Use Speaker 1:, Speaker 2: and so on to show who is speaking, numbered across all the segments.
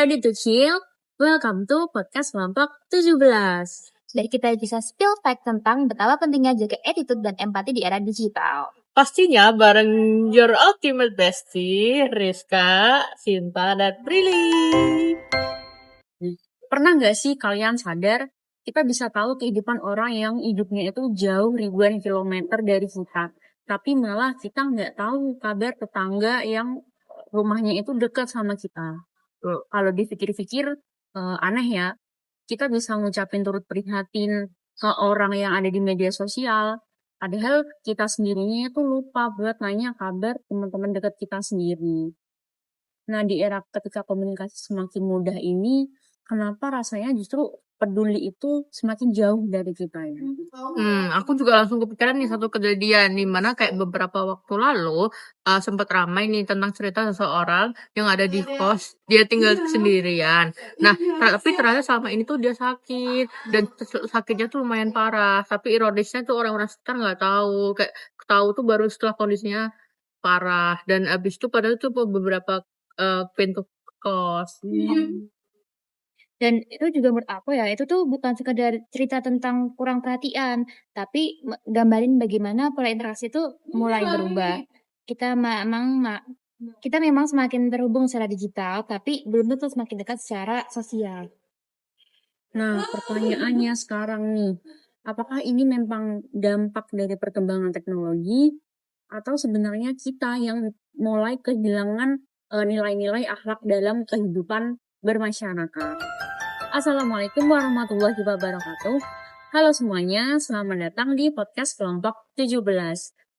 Speaker 1: Ready to chill? Welcome to podcast kelompok 17.
Speaker 2: Dari kita bisa spill fact tentang betapa pentingnya jaga attitude dan empati di era digital.
Speaker 3: Pastinya bareng your ultimate bestie, Rizka, Sinta, dan Prilly.
Speaker 1: Pernah nggak sih kalian sadar kita bisa tahu kehidupan orang yang hidupnya itu jauh ribuan kilometer dari kita, tapi malah kita nggak tahu kabar tetangga yang rumahnya itu dekat sama kita. Kalau dipikir-pikir aneh ya, kita bisa ngucapin turut prihatin ke orang yang ada di media sosial, padahal kita sendirinya itu lupa buat nanya kabar teman-teman dekat kita sendiri. Nah, di era ketika komunikasi semakin mudah ini, kenapa rasanya justru peduli itu semakin jauh dari kita ya?
Speaker 3: Aku juga langsung kepikiran nih satu kejadian di mana kayak beberapa waktu lalu sempat ramai nih tentang cerita seseorang yang ada di kos, dia tinggal sendirian. Nah, tapi ternyata selama ini tuh dia sakit dan sakitnya tuh lumayan parah. Tapi ironisnya tuh orang-orang sekitar nggak tahu, kayak tahu tuh baru setelah kondisinya parah dan abis itu padahal tuh beberapa pintu kos.
Speaker 2: Dan itu juga menurut aku ya, itu tuh bukan sekedar cerita tentang kurang perhatian, tapi gambarin bagaimana pola interaksi itu mulai berubah. Kita memang semakin terhubung secara digital, tapi belum tentu semakin dekat secara sosial.
Speaker 1: Nah, pertanyaannya sekarang nih, apakah ini memang dampak dari perkembangan teknologi atau sebenarnya kita yang mulai kehilangan nilai-nilai akhlak dalam kehidupan bermasyarakat? Assalamualaikum warahmatullahi wabarakatuh. Halo semuanya, selamat datang di podcast kelompok 17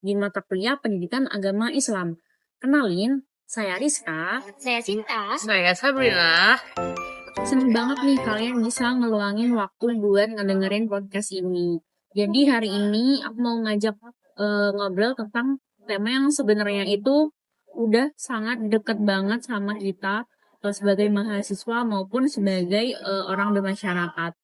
Speaker 1: di mata kuliah Pendidikan Agama Islam. Kenalin, saya Rizka.
Speaker 2: Saya Sinta.
Speaker 3: Saya Sabrina.
Speaker 1: Seneng banget nih kalian bisa ngeluangin waktu buat ngedengerin podcast ini. Jadi hari ini aku mau ngajak ngobrol tentang tema yang sebenarnya itu udah sangat deket banget sama kita sebagai mahasiswa maupun sebagai orang bermasyarakat,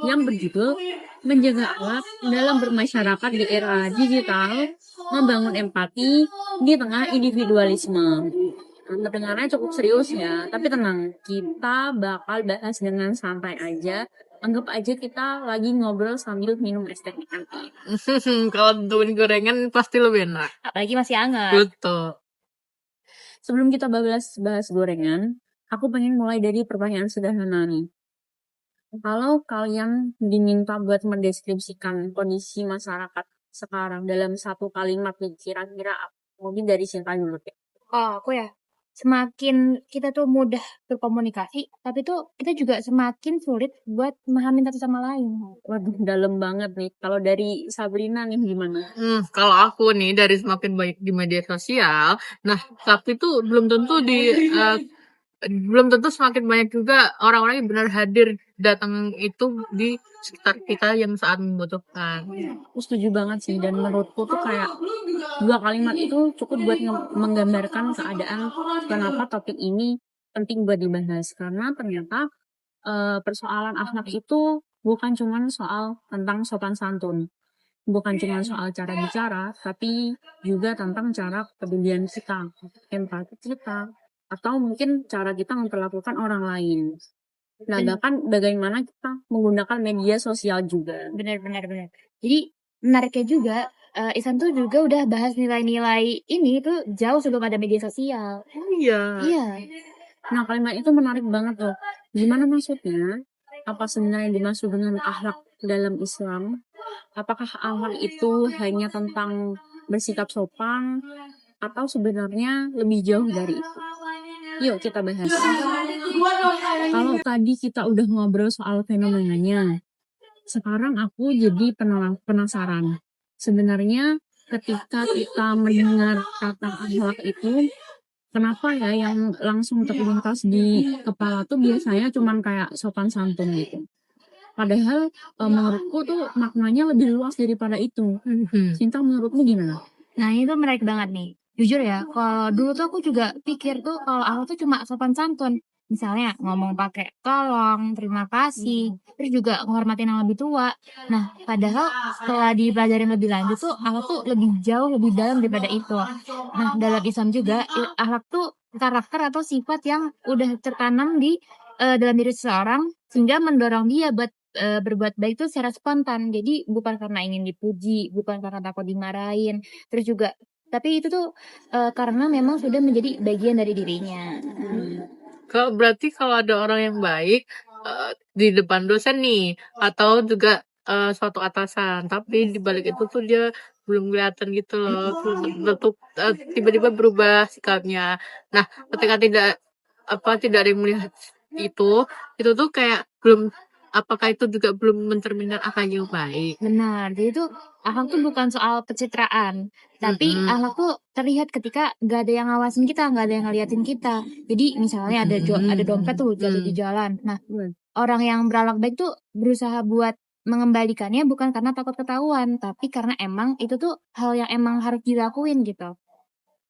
Speaker 1: yang berjudul menjaga akhlak dalam bermasyarakat di era digital, membangun empati di tengah individualisme. Kedengarannya cukup serius ya, tapi tenang, kita bakal bahas dengan santai aja. Anggap aja kita lagi ngobrol sambil minum es teh nanti.
Speaker 3: Kalau tentuin gorengan pasti lebih enak.
Speaker 2: Apalagi masih hangat.
Speaker 3: Betul.
Speaker 1: Sebelum kita bahas gorengan, aku pengen mulai dari pertanyaan sederhana nih. Kalau kalian diminta buat mendeskripsikan kondisi masyarakat sekarang dalam satu kalimat nih, kira-kira mungkin dari Sinta dulu deh.
Speaker 2: Oh, aku ya. Semakin kita tuh mudah berkomunikasi, tapi tuh kita juga semakin sulit buat memahami satu sama lain.
Speaker 1: Waduh, dalam banget nih. Kalau dari Sabrina nih gimana?
Speaker 3: Kalau aku nih dari semakin banyak di media sosial, nah tapi tuh belum tentu semakin banyak juga orang-orang yang benar hadir datang itu di sekitar kita yang saat membutuhkan.
Speaker 1: Aku setuju banget sih, dan menurutku tuh kayak dua kalimat itu cukup buat menggambarkan keadaan kenapa topik ini penting buat dibahas. Karena ternyata persoalan akhlak itu bukan cuma soal tentang sopan santun, bukan cuma soal cara bicara, tapi juga tentang cara kepedulian kita, empati kita, atau mungkin cara kita memperlakukan orang lain. Nah, bahkan bagaimana kita menggunakan media sosial juga.
Speaker 2: Benar. Jadi menariknya juga, Islam tuh juga udah bahas nilai-nilai ini tuh jauh sebelum ada media sosial. Iya.
Speaker 1: Nah, kalimat itu menarik banget loh. Gimana maksudnya? Apa sebenarnya dimaksud dengan akhlak dalam Islam? Apakah akhlak itu hanya tentang bersikap sopan, atau sebenarnya lebih jauh dari itu? Yuk kita bahas. Kalau tadi kita udah ngobrol soal fenomenanya, sekarang aku jadi penasaran. Sebenarnya ketika kita mendengar kata akhlak itu, kenapa ya yang langsung terlintas di kepala tuh biasanya cuman kayak sopan santun gitu. Padahal menurutku tuh maknanya lebih luas daripada itu. Sinta, menurutmu gimana?
Speaker 2: Nah, itu menarik banget nih. Jujur ya, kalau dulu tuh aku juga pikir tuh kalau akhlak tuh cuma sopan santun. Misalnya ngomong pakai tolong, terima kasih, terus juga menghormatin yang lebih tua. Nah, padahal setelah dipelajarin lebih lanjut tuh akhlak tuh lebih jauh, lebih dalam daripada itu. Nah, dalam Islam juga akhlak tuh karakter atau sifat yang udah tertanam di dalam diri seseorang sehingga mendorong dia buat berbuat baik itu secara spontan. Jadi bukan karena ingin dipuji, bukan karena takut dimarahin, terus juga tapi itu tuh karena memang sudah menjadi bagian dari dirinya.
Speaker 3: Berarti kalau ada orang yang baik di depan dosen nih, atau juga suatu atasan, tapi di balik itu tuh dia belum kelihatan gitu loh, tetep tiba-tiba berubah sikapnya. Nah, ketika tidak ada yang melihat itu tuh kayak belum, apakah itu juga belum mencerminkan akhlak yang baik?
Speaker 2: Benar, jadi tuh akhlak tuh bukan soal pencitraan, tapi
Speaker 3: Mhm,
Speaker 2: akhlak tuh terlihat ketika nggak ada yang ngawasin kita, nggak ada yang ngeliatin kita. Jadi misalnya ada
Speaker 3: mhm,
Speaker 2: dompet tuh jatuh di
Speaker 3: mhm.
Speaker 2: jalan. Nah,
Speaker 1: Bener.
Speaker 2: orang yang berakhlak baik tuh berusaha buat mengembalikannya bukan karena takut ketahuan, tapi karena emang itu tuh hal yang emang harus dilakuin gitu.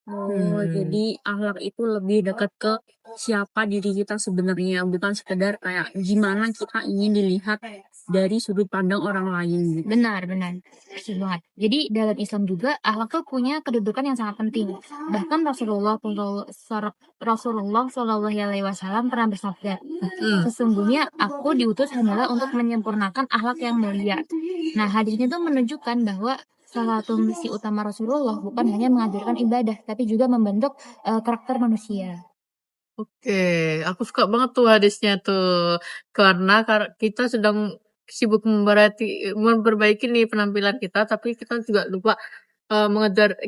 Speaker 1: Oh,
Speaker 3: Hmm.
Speaker 1: jadi akhlak itu lebih dekat ke siapa diri kita sebenarnya, bukan sekedar kayak gimana kita ingin dilihat dari sudut pandang orang lain gitu.
Speaker 2: Benar benar, betul banget. Jadi dalam Islam juga akhlak tuh punya kedudukan yang sangat penting. Bahkan Rasulullah SAW pernah bersabda,
Speaker 3: Mhm.
Speaker 2: "Sesungguhnya aku diutus hanyalah untuk menyempurnakan akhlak yang mulia." Nah, hadis ini tuh menunjukkan bahwa salah satu misi utama Rasulullah bukan hanya mengajarkan ibadah, tapi juga membentuk karakter manusia.
Speaker 3: Oke, aku suka banget tuh hadisnya tuh. Karena kita sedang sibuk memperbaiki nih penampilan kita, tapi kita juga lupa,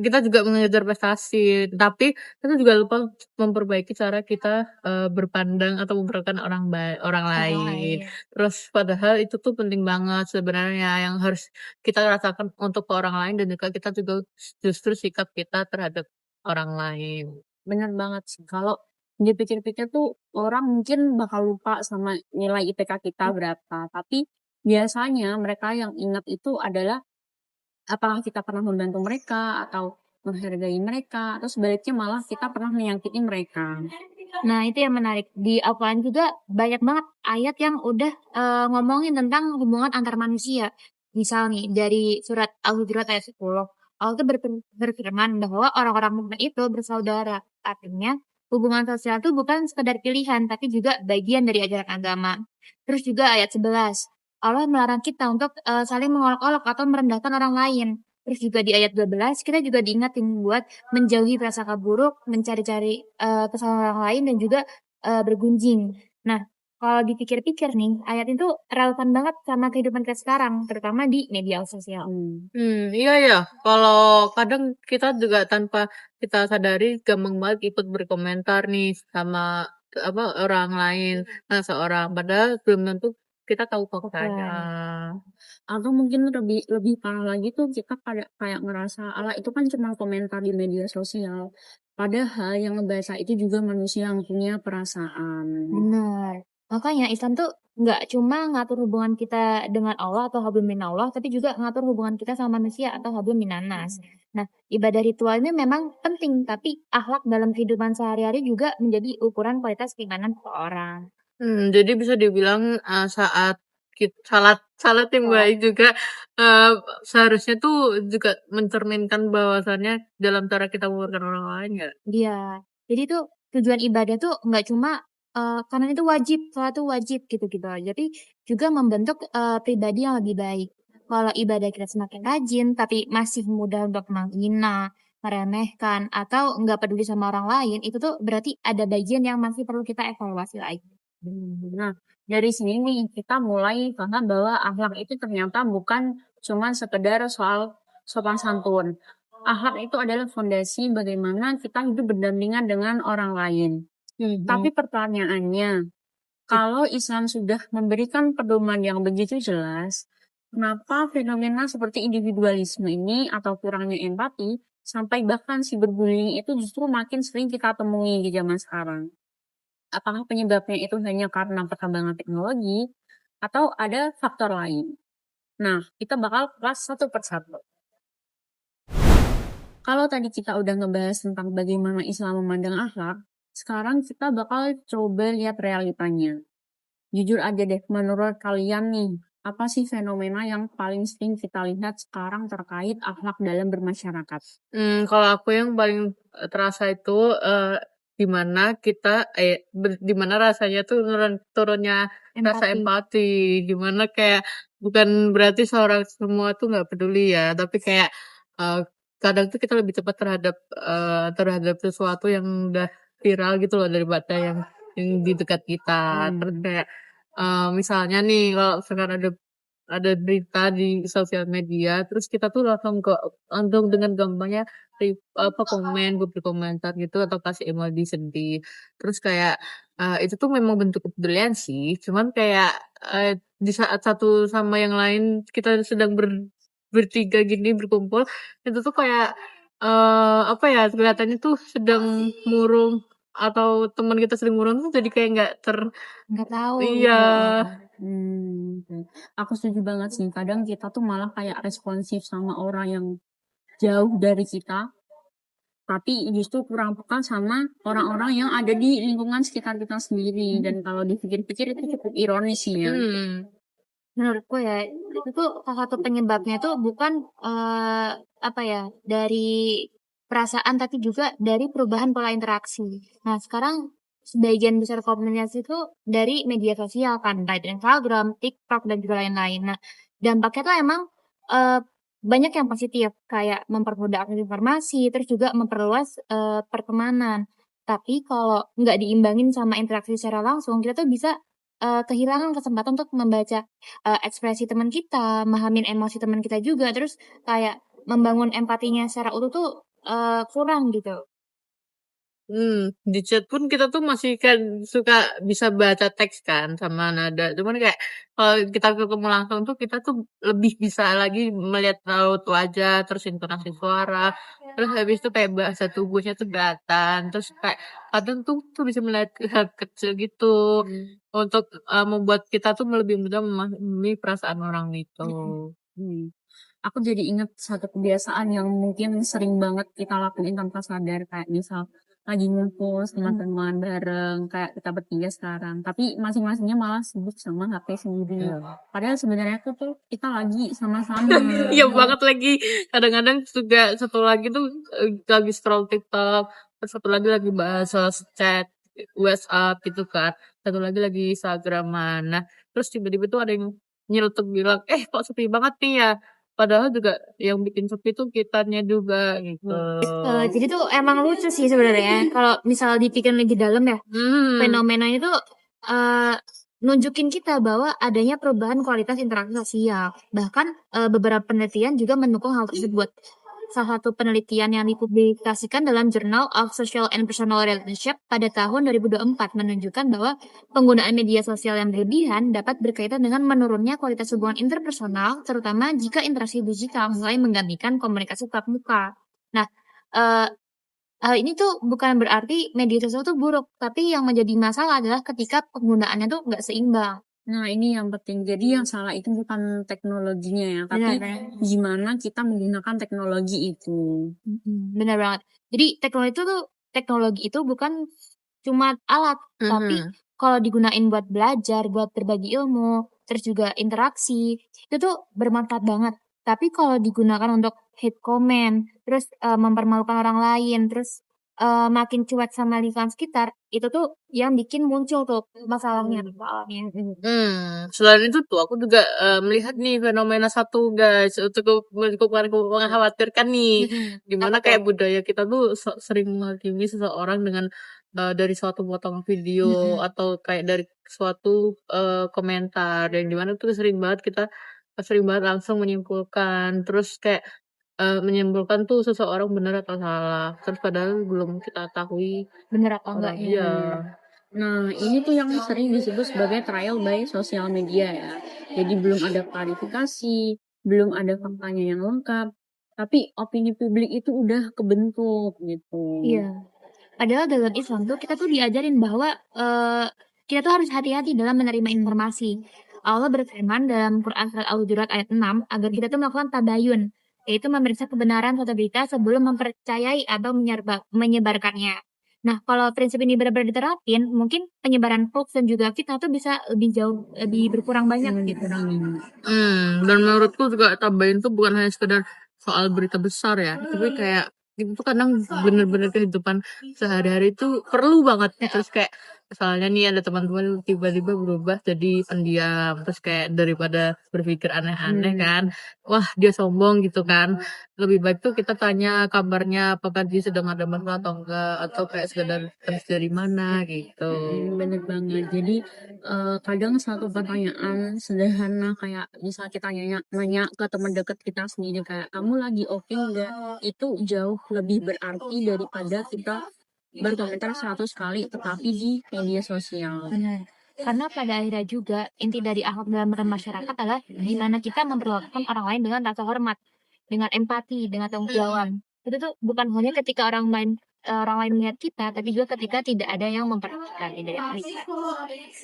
Speaker 3: kita juga mengejar prestasi, tapi kita juga lupa memperbaiki cara kita, berpandang atau memperlakukan orang
Speaker 2: Orang
Speaker 3: lain.
Speaker 2: lain.
Speaker 3: Terus padahal itu tuh penting banget sebenarnya yang harus kita rasakan untuk ke orang lain dan juga kita juga justru sikap kita terhadap orang lain.
Speaker 1: Bener banget sih. Kalau dipikir-pikir tuh orang mungkin bakal lupa sama nilai IPK kita berapa. Tapi biasanya mereka yang ingat itu adalah apakah kita pernah membantu mereka atau menghargai mereka atau sebaliknya malah kita pernah menyakiti mereka.
Speaker 2: Nah, itu yang menarik. Di Al-Quran juga banyak banget ayat yang udah ngomongin tentang hubungan antar manusia. Misal nih, dari surat Al-Hujurat ayat 10, Allah tuh berfirman bahwa orang-orang mukmin itu bersaudara. Artinya, hubungan sosial itu bukan sekedar pilihan, tapi juga bagian dari ajaran agama. Terus juga ayat 11, Allah melarang kita untuk saling mengolok-olok atau merendahkan orang lain. Terus juga di ayat 12, kita juga diingatin buat menjauhi prasangka buruk, mencari-cari, kesalahan orang lain dan juga, bergunjing. Nah, kalau dipikir-pikir nih, ayat itu relevan banget sama kehidupan kita sekarang, terutama di media sosial.
Speaker 3: Iya ya, kalau kadang kita juga tanpa kita sadari gampang banget ikut berkomentar nih sama orang lain, seseorang, padahal belum tentu kita tahu faktanya.
Speaker 2: Bukan.
Speaker 1: Atau mungkin lebih lebih parah lagi tuh kita kayak kayak ngerasa, "Alah itu kan cuma komentar di media sosial." Padahal yang ngebaca itu juga manusia yang punya perasaan.
Speaker 2: Benar. Makanya Islam tuh nggak cuma ngatur hubungan kita dengan Allah atau hablum minallah, tapi juga ngatur hubungan kita sama manusia atau hablum minannas. Nah, ibadah ritual ini memang penting, tapi akhlak dalam kehidupan sehari-hari juga menjadi ukuran kualitas keimanan seseorang.
Speaker 3: Jadi bisa dibilang, saat salat salat yang
Speaker 2: Sholat.
Speaker 3: baik juga, eee, seharusnya tuh juga mencerminkan bahwasannya dalam cara kita memperlakukan orang lain ya?
Speaker 2: Iya. Jadi tuh tujuan ibadah tuh nggak cuma, karena itu wajib, sholat tuh wajib gitu-gitu aja, tapi juga membentuk, pribadi yang lebih baik. Kalau ibadah kita semakin rajin, tapi masih mudah untuk menghina, meremehkan, atau nggak peduli sama orang lain, itu tuh berarti ada bagian yang masih perlu kita evaluasi lagi.
Speaker 1: Nah, dari sini nih kita mulai paham bahwa akhlak itu ternyata bukan cuma sekedar soal sopan santun. Akhlak itu adalah fondasi bagaimana kita hidup berdampingan dengan orang lain.
Speaker 3: Mhm.
Speaker 1: Tapi pertanyaannya, kalau Islam sudah memberikan pedoman yang begitu jelas, kenapa fenomena seperti individualisme ini atau kurangnya empati sampai bahkan cyberbullying itu justru makin sering kita temui di zaman sekarang? Apakah penyebabnya itu hanya karena perkembangan teknologi atau ada faktor lain? Nah, kita bakal kupas satu persatu. Kalau tadi kita udah ngebahas tentang bagaimana Islam memandang akhlak, sekarang kita bakal coba lihat realitanya. Jujur aja deh, menurut kalian nih, apa sih fenomena yang paling sering kita lihat sekarang terkait akhlak dalam bermasyarakat?
Speaker 3: Kalau aku yang paling, terasa itu, dimana kita dimana rasanya tuh turunnya rasa empati, dimana kayak bukan berarti seorang semua tuh nggak peduli ya, tapi kayak kadang tuh kita lebih cepat terhadap sesuatu yang udah viral gitu loh daripada yang di dekat kita. Terus kayak misalnya nih kalau sekarang ada berita di sosial media, terus kita tuh langsung dengan gampangnya komen, berkomentar gitu atau kasih emoji sedih. Terus kayak itu tuh memang bentuk kepedulian sih, cuman kayak di saat satu sama yang lain kita sedang bertiga gini berkumpul, itu tuh kayak apa ya, kelihatannya tuh sedang murung atau teman kita sedang murung tuh jadi kayak
Speaker 2: nggak tahu
Speaker 3: iya.
Speaker 2: gitu.
Speaker 1: Aku setuju banget sih. Kadang kita tuh malah kayak responsif sama orang yang jauh dari kita, tapi justru kurang peka sama orang-orang yang ada di lingkungan sekitar kita sendiri. Dan kalau dipikir-pikir itu cukup ironis sih ya.
Speaker 2: Menurutku ya, itu tuh salah satu penyebabnya tuh bukan apa ya, dari perasaan tapi juga dari perubahan pola interaksi. Nah, sekarang sebagian besar komunikasi itu dari media sosial kan, baik Instagram, TikTok dan juga lain-lain. Nah, dampaknya tuh emang eh, banyak yang positif, kayak mempermudah akses informasi, terus juga memperluas pertemanan. Tapi kalau nggak diimbangin sama interaksi secara langsung, kita tuh bisa kehilangan kesempatan untuk membaca ekspresi teman kita, memahami emosi teman kita juga, terus kayak membangun empatinya secara utuh tuh kurang gitu.
Speaker 3: Di chat pun kita tuh masih kan suka bisa baca teks kan sama nada. Cuman kayak kalau kita ketemu langsung tuh kita tuh lebih bisa lagi melihat raut wajah, terus intonasi suara, terus habis itu kayak bahasa tubuhnya tuh kelihatan. Terus kayak kadang tuh bisa melihat hal kecil gitu untuk membuat kita tuh lebih mudah memahami perasaan orang itu.
Speaker 1: Hmm. Aku jadi ingat satu kebiasaan yang mungkin sering banget kita lakuin tanpa sadar, kayak misal lagi ngumpul sama teman bareng kayak kita bertiga sekarang, tapi masing-masingnya malah sibuk sama HP sendiri. Padahal sebenarnya tuh kita lagi sama-sama.
Speaker 3: Iya banget lagi. Kadang-kadang juga satu lagi tuh lagi scroll TikTok, terus satu lagi bahas chat WhatsApp gitu kan. Satu lagi Instagraman. Nah, terus tiba-tiba tuh ada yang nyeletuk bilang, kok sepi banget nih ya? Padahal juga yang bikin sepi tuh kitanya juga gitu.
Speaker 2: Jadi tuh emang lucu sih sebenarnya kalau misal dipikir lebih dalam ya, fenomena ini tuh nunjukin kita bahwa adanya perubahan kualitas interaksi sosial. Bahkan beberapa penelitian juga mendukung hal tersebut. Salah satu penelitian yang dipublikasikan dalam Journal of Social and Personal Relationship pada tahun 2024 menunjukkan bahwa penggunaan media sosial yang berlebihan dapat berkaitan dengan menurunnya kualitas hubungan interpersonal, terutama jika interaksi digital mulai menggantikan komunikasi tatap muka. Nah, eee, hal ini tuh bukan berarti media sosial tuh buruk, tapi yang menjadi masalah adalah ketika penggunaannya tuh nggak seimbang.
Speaker 1: Nah, ini yang penting. Jadi yang salah itu bukan teknologinya ya, tapi
Speaker 2: Benar.
Speaker 1: gimana kita menggunakan teknologi itu.
Speaker 2: Benar banget. Jadi teknologi itu bukan cuma alat, tapi kalau digunain buat belajar, buat berbagi ilmu, terus juga interaksi, itu tuh bermanfaat banget. Tapi kalau digunakan untuk hate comment, terus mempermalukan orang lain, terus makin cuek sama lingkungan sekitar, itu tuh yang bikin muncul tuh masalahnya.
Speaker 3: Selain itu tuh aku juga melihat nih fenomena satu guys, cukup mengkhawatirkan nih. Dimana kayak budaya kita tuh sering menghakimi seseorang dengan dari suatu potong video atau kayak dari suatu komentar, yang dimana tuh sering banget langsung menyimpulkan, terus kayak menyimpulkan tuh seseorang benar atau salah, terus padahal belum kita tahui
Speaker 2: Bener atau enggaknya.
Speaker 3: iya.
Speaker 1: Nah, ini tuh yang sering disebut sebagai trial by sosial media ya. Jadi belum ada klarifikasi, belum ada faktanya yang lengkap, tapi opini publik itu udah kebentuk gitu.
Speaker 2: Iya. Padahal dalam Islam tuh kita tuh diajarin bahwa kita tuh harus hati-hati dalam menerima informasi. Allah berfirman dalam Quran surat Al-Hujurat ayat 6 agar kita tuh melakukan tabayun, yaitu memeriksa kebenaran suatu berita sebelum mempercayai atau menyebarkannya. Nah, kalau prinsip ini benar-benar diterapin, mungkin penyebaran hoax dan juga fitnah tuh bisa lebih berkurang banyak gitu.
Speaker 3: Dan menurutku juga tambahin tuh bukan hanya sekedar soal berita besar ya, tapi kayak itu tuh kadang bener-bener kehidupan sehari-hari itu perlu banget. Terus kayak misalnya nih ada teman-teman tiba-tiba berubah jadi pendiam, terus kayak daripada berpikir aneh-aneh kan, wah dia sombong gitu kan. Lebih baik tuh kita tanya kabarnya apakah dia sedang ada masalah atau enggak, atau kayak sekedar habis dari mana gitu.
Speaker 1: Bener banget. Jadi kadang satu pertanyaan sederhana kayak misal kita nanya ke teman dekat kita sendiri kayak kamu lagi oke nggak? Itu jauh lebih berarti daripada kita berkomentar 100 kali tetapi di media sosial.
Speaker 2: Benar. Karena pada akhirnya juga inti dari akhlak dalam bermasyarakat adalah gimana kita memperlakukan orang lain dengan rasa hormat, dengan empati, dengan tanggung jawab. Itu tuh bukan hanya ketika orang lain melihat kita, tapi juga ketika tidak ada yang memperhatikan dari kita.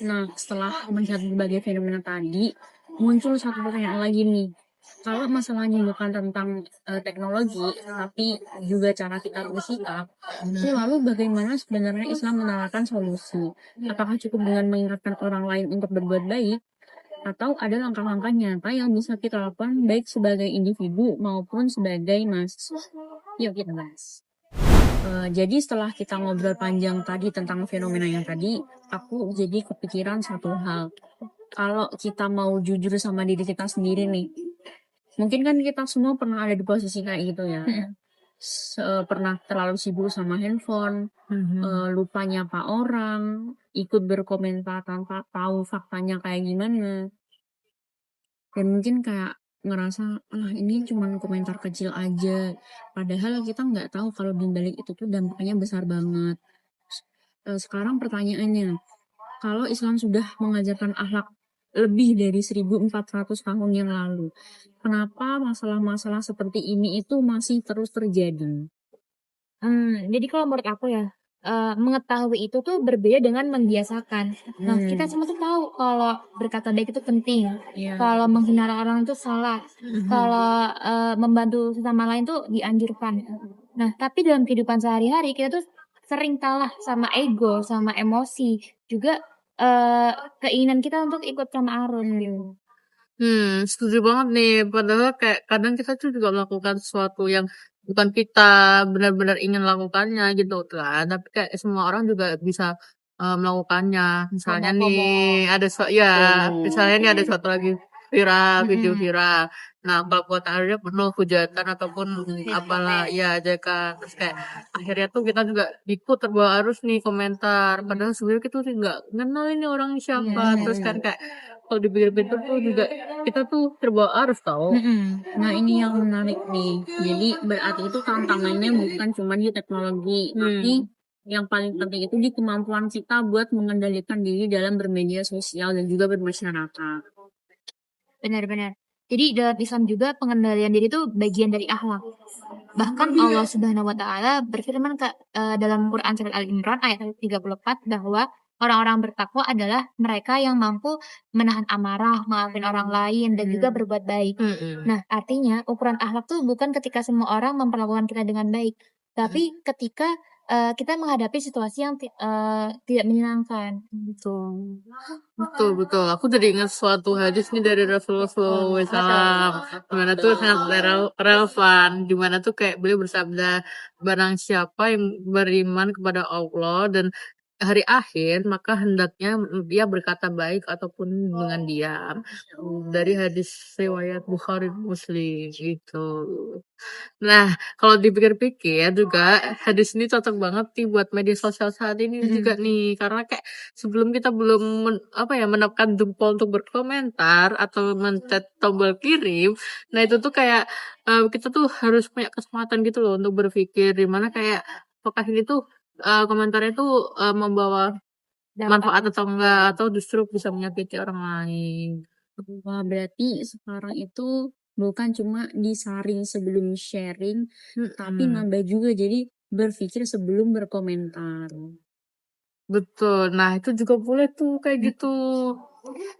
Speaker 1: Nah, setelah melihat berbagai fenomena tadi, muncul satu pertanyaan lagi nih. Kalau masalahnya bukan tentang teknologi, tapi juga cara kita bersikap, lalu bagaimana sebenarnya Islam menawarkan solusi? Apakah cukup dengan mengingatkan orang lain untuk berbuat baik? Atau ada langkah-langkah nyata yang bisa kita lakukan baik sebagai individu maupun sebagai mahasiswa? Yuk kita bahas. Jadi setelah kita ngobrol panjang tadi tentang fenomena yang tadi, aku jadi kepikiran satu hal. Kalau kita mau jujur sama diri kita sendiri nih, mungkin kan kita semua pernah ada di posisi kayak gitu ya. Pernah terlalu sibuk sama handphone, lupa nyapa orang, ikut berkomentar tanpa tahu faktanya kayak gimana. Dan mungkin kayak ngerasa, ini cuman komentar kecil aja. Padahal kita nggak tahu kalau di balik itu tuh dampaknya besar banget. Sekarang pertanyaannya, kalau Islam sudah mengajarkan akhlak lebih dari 1400 tahun yang lalu, kenapa masalah-masalah seperti ini itu masih terus terjadi?
Speaker 2: Jadi kalau menurut aku ya, mengetahui itu tuh berbeda dengan membiasakan. Nah, kita semua tuh tahu kalau berkata baik itu penting,
Speaker 1: Iya.
Speaker 2: kalau menghina orang itu salah, kalau membantu sesama lain tuh dianjurkan. Nah, tapi dalam kehidupan sehari-hari kita tuh sering kalah sama ego, sama emosi, juga keinginan kita untuk ikut sama arus gitu.
Speaker 3: Setuju banget nih. Padahal kayak kadang kita tuh juga melakukan sesuatu yang bukan kita benar-benar ingin lakukannya gitu kan. Tapi kayak semua orang juga bisa melakukannya. Misalnya nih ada misalnya nih ada suatu lagi viral, video viral. Nah, kalau buat akhirnya penuh hujatan ataupun apalah ya aja kan. Terus kayak akhirnya tuh kita juga ikut terbawa arus nih komentar. Padahal sebenarnya kita tuh nggak kenal ini orang siapa. Terus kan kayak kalau dipikir-pikir tuh juga kita tuh terbawa arus tau.
Speaker 1: Nah ini yang menarik nih. Jadi berarti itu tantangannya bukan cuma di teknologi, tapi yang paling penting itu di kemampuan kita buat mengendalikan diri dalam bermedia sosial dan juga bermasyarakat.
Speaker 2: Benar-benar. Jadi dalam Islam juga pengendalian diri itu bagian dari akhlak. Bahkan Allah Subhanahu wa taala berfirman dalam Quran surat Al-Imran ayat 34 bahwa orang-orang bertakwa adalah mereka yang mampu menahan amarah, maafin orang lain dan juga berbuat baik. Nah, artinya ukuran akhlak tuh bukan ketika semua orang memperlakukan kita dengan baik, tapi ketika kita menghadapi situasi yang tidak menyenangkan gitu.
Speaker 3: Betul. Aku jadi ingat suatu hadis nih dari Rasulullah SAW. Dimana tuh sangat relevan. Dimana tuh kayak beliau bersabda, barang siapa yang beriman kepada Allah dan hari akhir, maka hendaknya dia berkata baik ataupun dengan diam. Dari hadis riwayat Bukhari Muslim gitu. Nah, kalau dipikir-pikir juga hadis ini cocok banget nih buat media sosial saat ini juga nih. Karena kayak sebelum kita belum menekan jempol untuk berkomentar atau mencet tombol kirim, nah itu tuh kayak kita tuh harus punya kesempatan gitu loh untuk berpikir di mana kayak apakah ini tuh komentarnya tuh membawa manfaat atau enggak atau justru bisa menyakiti orang lain.
Speaker 1: Wah, berarti sekarang itu bukan cuma disaring sebelum sharing, tapi nambah juga jadi berpikir sebelum berkomentar.
Speaker 3: Betul. Nah, itu juga boleh tuh kayak gitu.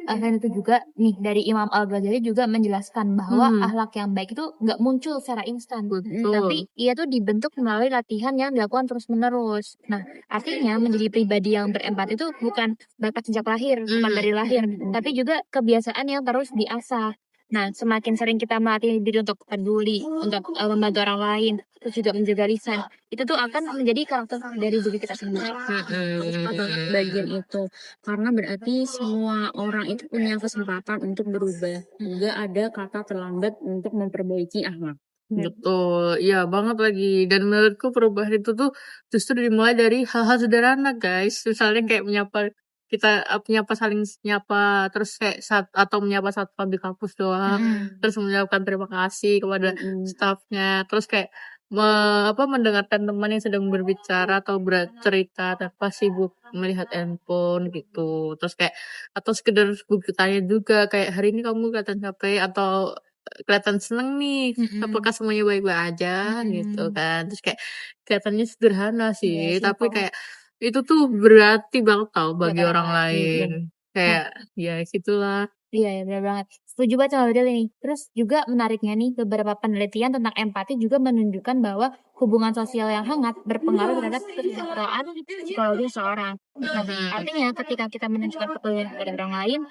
Speaker 2: Dan itu juga nih dari Imam Al-Ghazali juga menjelaskan bahwa akhlak yang baik itu nggak muncul secara instan, tapi ia tuh dibentuk melalui latihan yang dilakukan terus-menerus. Nah, artinya menjadi pribadi yang berempati itu bukan bakat sejak lahir, bukan dari lahir, tapi juga kebiasaan yang terus diasah. Nah, semakin sering kita melatih diri untuk peduli, untuk membantu orang lain, terus juga menjaga lisan. Itu tuh akan menjadi karakter dari diri kita sendiri.
Speaker 1: Aku suka banget bagian itu karena berarti semua orang itu punya kesempatan untuk berubah. Nggak ada kata terlambat untuk memperbaiki akhlak.
Speaker 3: Betul, iya banget lagi. Dan menurutku perubahan itu tuh justru dimulai dari hal-hal sederhana, guys. Misalnya kayak menyapa saling nyapa, terus kayak atau menyapa satpam di kampus doang, terus mengucapkan terima kasih kepada staffnya, terus kayak mendengarkan teman yang sedang berbicara atau bercerita tanpa sibuk melihat handphone gitu. Terus kayak atau sekedar bertanya juga kayak hari ini kamu kelihatan capek atau kelihatan seneng nih, apakah semuanya baik-baik aja gitu kan. Terus kayak kelihatannya sederhana
Speaker 2: Iya,
Speaker 3: sih, tapi
Speaker 2: simple.
Speaker 3: kayak itu tuh berarti banget tau
Speaker 2: Buat
Speaker 3: bagi
Speaker 2: orang
Speaker 3: orang lain.
Speaker 2: lain. Nah,
Speaker 3: Kayak ya gitulah.
Speaker 2: iya ya benar banget. Setuju banget sama Fadil nih. Terus juga menariknya nih beberapa penelitian tentang empati juga menunjukkan bahwa hubungan sosial yang hangat berpengaruh terhadap kesejahteraan psikologi seseorang. Nah, artinya ketika kita menunjukkan kepedulian kepada orang lain,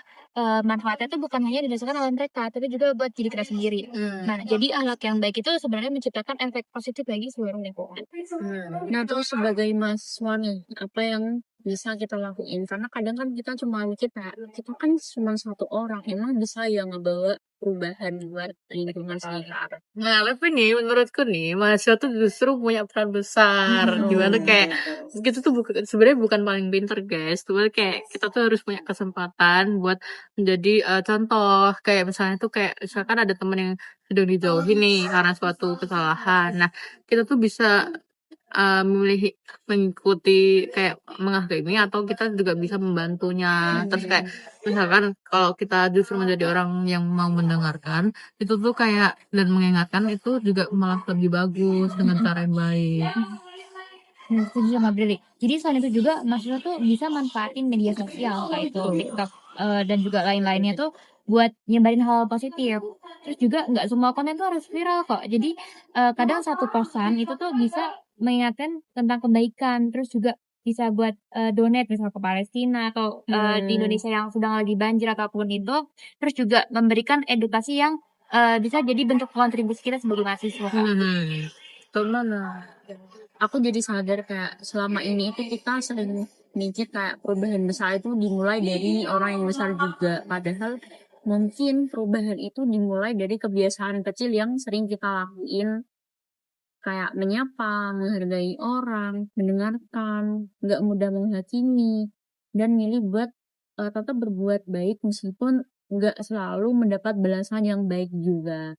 Speaker 2: manfaatnya itu bukan hanya dirasakan oleh mereka, tapi juga buat diri kita sendiri. Nah, jadi akhlak yang baik itu sebenarnya menciptakan efek positif bagi seluruh lingkungan.
Speaker 1: Nah, terus sebagai mahasiswa nih, apa yang bisa kita lakuin? Karena kadang kan kita kita kan cuma satu orang, emang bisa ya ngebawa perubahan buat lingkungan sekitar.
Speaker 3: Nah, tapi nih menurutku nih mahasiswa tuh justru punya peran besar. Dimana kayak kita tuh sebenarnya bukan paling pinter guys, cuman kayak kita tuh harus punya kesempatan buat menjadi contoh. Kayak misalnya tuh kayak misalkan ada teman yang sedang dijauhi nih karena suatu kesalahan. Nah, kita tuh bisa memilih mengikuti kayak menghakimi atau kita juga bisa membantunya. Terus kayak misalkan kalau kita justru menjadi orang yang mau mendengarkan, itu tuh kayak dan mengingatkan itu juga malah lebih bagus dengan cara yang baik.
Speaker 2: Setuju sama Brili. Jadi selain itu juga mahasiswa tuh bisa manfaatin media sosial kayak itu TikTok dan juga lain-lainnya tuh buat nyebarin hal positif. Terus juga nggak semua konten tuh harus viral kok. Jadi kadang satu posan itu tuh bisa mengingatkan tentang kebaikan. Terus juga bisa buat donate misal ke Palestina atau di Indonesia yang sedang lagi banjir ataupun itu. Terus juga memberikan edukasi yang bisa jadi bentuk kontribusi kita sebagai mahasiswa.
Speaker 3: Betul mana?
Speaker 1: Aku jadi sadar kayak selama ini itu kita sering mikir kayak perubahan besar itu dimulai dari orang yang besar juga. Padahal mungkin perubahan itu dimulai dari kebiasaan kecil yang sering kita lakuin, kayak menyapa, menghargai orang, mendengarkan, nggak mudah menghakimi, dan milih buat tetap berbuat baik meskipun nggak selalu mendapat balasan yang baik juga.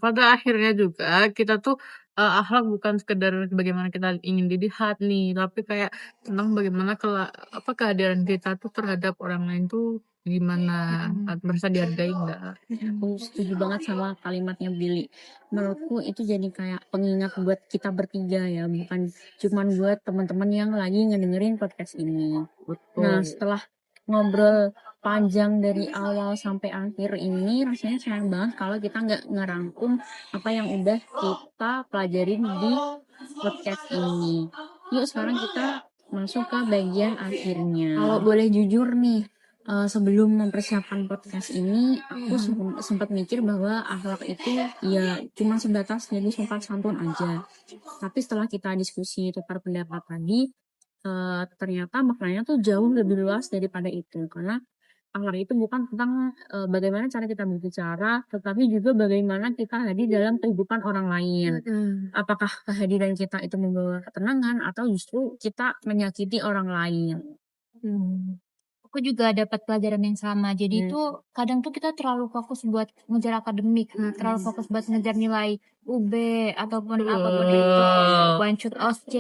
Speaker 3: Pada akhirnya juga kita tuh akhlak bukan sekedar bagaimana kita ingin dilihat nih, tapi kayak tentang bagaimana kehadiran kita tuh terhadap orang lain tuh gimana, merasa dihargai enggak.
Speaker 1: Aku setuju banget sama kalimatnya Billy. Menurutku itu jadi kayak pengingat buat kita bertiga ya, bukan cuman buat teman-teman yang lagi ngedengerin podcast ini. Nah, setelah ngobrol panjang dari awal sampai akhir ini, rasanya sayang banget kalau kita nggak ngerangkum apa yang udah kita pelajarin di podcast ini. Yuk sekarang kita masuk ke bagian akhirnya. Kalau boleh jujur nih, sebelum mempersiapkan podcast ini, aku sempat mikir bahwa akhlak itu ya cuma sebatas jadi sopan santun aja. Tapi setelah kita diskusi tukar pendapat tadi, ternyata maknanya tuh jauh lebih luas daripada itu. Karena akhlak itu bukan tentang bagaimana cara kita berbicara, tetapi juga bagaimana kita hadir dalam kehidupan orang lain. Apakah kehadiran kita itu membawa ketenangan atau justru kita menyakiti orang lain.
Speaker 2: Aku juga dapat pelajaran yang sama. Jadi itu kadang tuh kita terlalu fokus buat ngejar akademik, terlalu fokus buat ngejar nilai UB ataupun apapun itu, one shoot OSC.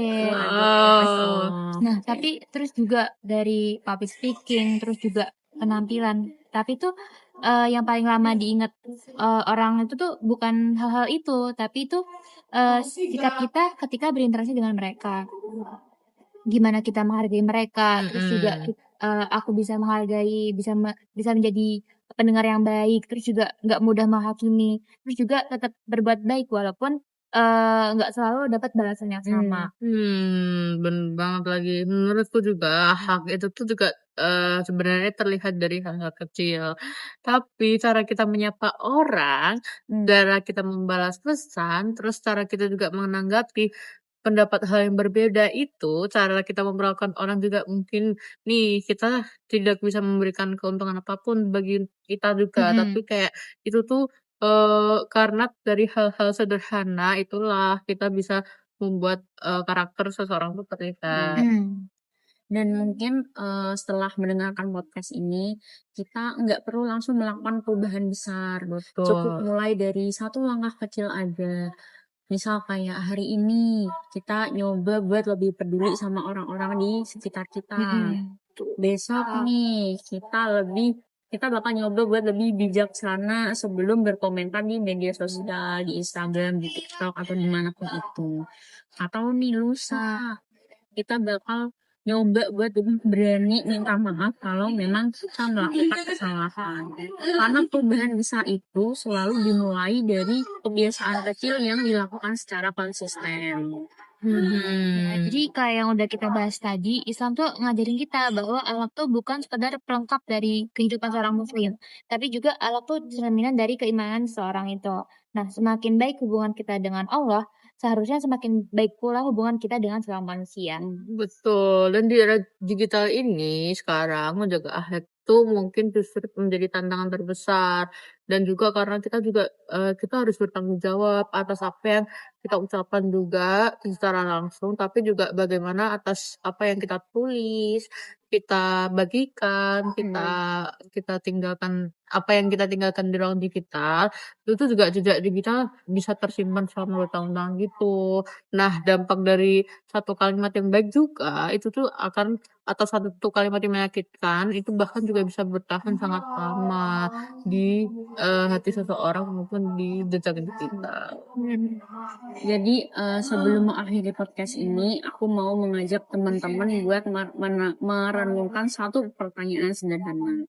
Speaker 2: Nah, tapi terus juga dari public speaking, terus juga penampilan. Tapi tuh yang paling lama diingat orang itu tuh bukan hal-hal itu, tapi itu sikap kita ketika berinteraksi dengan mereka. Gimana kita menghargai mereka, terus juga aku bisa menghargai, bisa menjadi pendengar yang baik, terus juga nggak mudah menghakimi, terus juga tetap berbuat baik walaupun nggak selalu dapat balasan yang sama.
Speaker 3: Bener banget lagi. Menurutku juga hak itu tuh juga, sebenarnya terlihat dari hal-hal kecil. Tapi cara kita menyapa orang, cara kita membalas pesan, terus cara kita juga menanggapi pendapat hal yang berbeda itu, cara kita memperlakukan orang juga mungkin nih, kita tidak bisa memberikan keuntungan apapun bagi kita juga, tapi
Speaker 2: Mhm.
Speaker 3: kayak itu tuh, karena dari hal-hal sederhana itulah kita bisa membuat, karakter seseorang tuh terlihat.
Speaker 2: Mhm.
Speaker 1: Dan mungkin, setelah mendengarkan podcast ini, kita nggak perlu langsung melakukan perubahan besar. Cukup
Speaker 3: Betul.
Speaker 1: mulai dari satu langkah kecil aja. Misal kayak hari ini kita nyoba buat lebih peduli sama orang-orang di sekitar kita.
Speaker 2: Mhm.
Speaker 1: Besok nih kita bakal nyoba buat lebih bijaksana sebelum berkomentar di media sosial, di Instagram, di TikTok, atau dimanapun itu. Atau nih lusa kita bakal nyoba buat lebih berani minta maaf kalau memang kita melakukan kesalahan. Karena perubahan besar itu selalu dimulai dari kebiasaan kecil yang dilakukan secara konsisten.
Speaker 2: Ya,
Speaker 3: Mhm.
Speaker 2: jadi kayak yang udah kita bahas tadi, Islam tuh ngajarin kita bahwa akhlak tuh bukan sekedar pelengkap dari kehidupan seorang muslim, tapi juga akhlak tuh cerminan dari keimanan seorang itu. Nah, semakin baik hubungan kita dengan Allah, seharusnya semakin baik pula hubungan kita dengan sesama manusia.
Speaker 3: Betul, dan di era digital ini sekarang menjaga akhlak itu mungkin justru menjadi tantangan terbesar dan juga karena kita juga, kita harus bertanggung jawab atas apa yang kita ucapkan juga secara langsung, tapi juga bagaimana atas apa yang kita tulis, kita bagikan, kita
Speaker 1: Hmm.
Speaker 3: kita tinggalkan apa yang kita tinggalkan di ruang digital, itu juga jejak digital bisa tersimpan selama bertahun-tahun gitu. Nah, dampak dari satu kalimat yang baik juga, itu tuh akan atau satu kalimat yang menyakitkan, itu bahkan juga bisa bertahan sangat lama di, hati seseorang maupun di jejak digital.
Speaker 1: Jadi sebelum mengakhiri podcast ini, aku mau mengajak teman-teman buat merenungkan satu pertanyaan sederhana.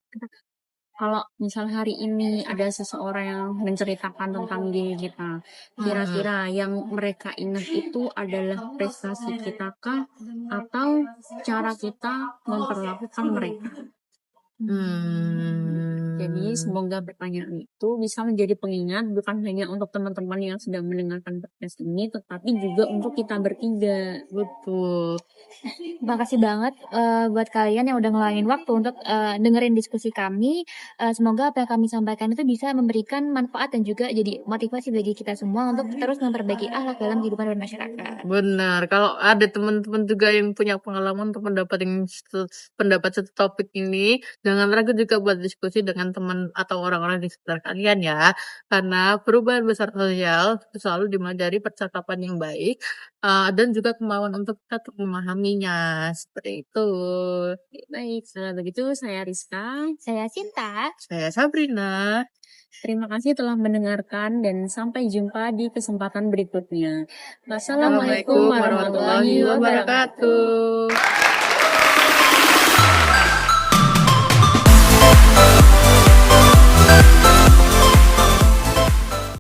Speaker 1: Kalau misal hari ini ada seseorang yang menceritakan tentang diri kita,
Speaker 3: Mhm.
Speaker 1: kira-kira yang mereka ingat itu adalah prestasi kita kah atau cara kita memperlakukan mereka? Jadi
Speaker 3: Mmm.
Speaker 1: semoga pertanyaan itu bisa menjadi pengingat bukan hanya untuk teman-teman yang sedang mendengarkan podcast ini, tetapi juga untuk kita bertiga.
Speaker 3: Betul.
Speaker 2: Terima kasih banget, buat kalian yang udah ngeluangin waktu untuk, dengerin diskusi kami. Semoga apa yang kami sampaikan itu bisa memberikan manfaat dan juga jadi motivasi bagi kita semua untuk terus memperbaiki akhlak dalam kehidupan bermasyarakat.
Speaker 3: Benar, kalau ada teman-teman juga yang punya pengalaman untuk pendapat satu topik ini, jangan ragu juga buat diskusi dengan teman atau orang-orang di sekitar kalian ya. Karena perubahan besar sosial selalu dimulai dari percakapan yang baik, dan juga kemauan untuk kita untuk memahaminya, seperti itu.
Speaker 1: Baik, kalau begitu saya Rizka.
Speaker 2: Saya Sinta.
Speaker 3: Saya Sabrina.
Speaker 1: Terima kasih telah mendengarkan dan sampai jumpa di kesempatan berikutnya. Wassalamualaikum
Speaker 3: Assalamualaikum
Speaker 1: warahmatullahi
Speaker 3: warahmatullahi
Speaker 1: wabarakatuh.
Speaker 3: wabarakatuh.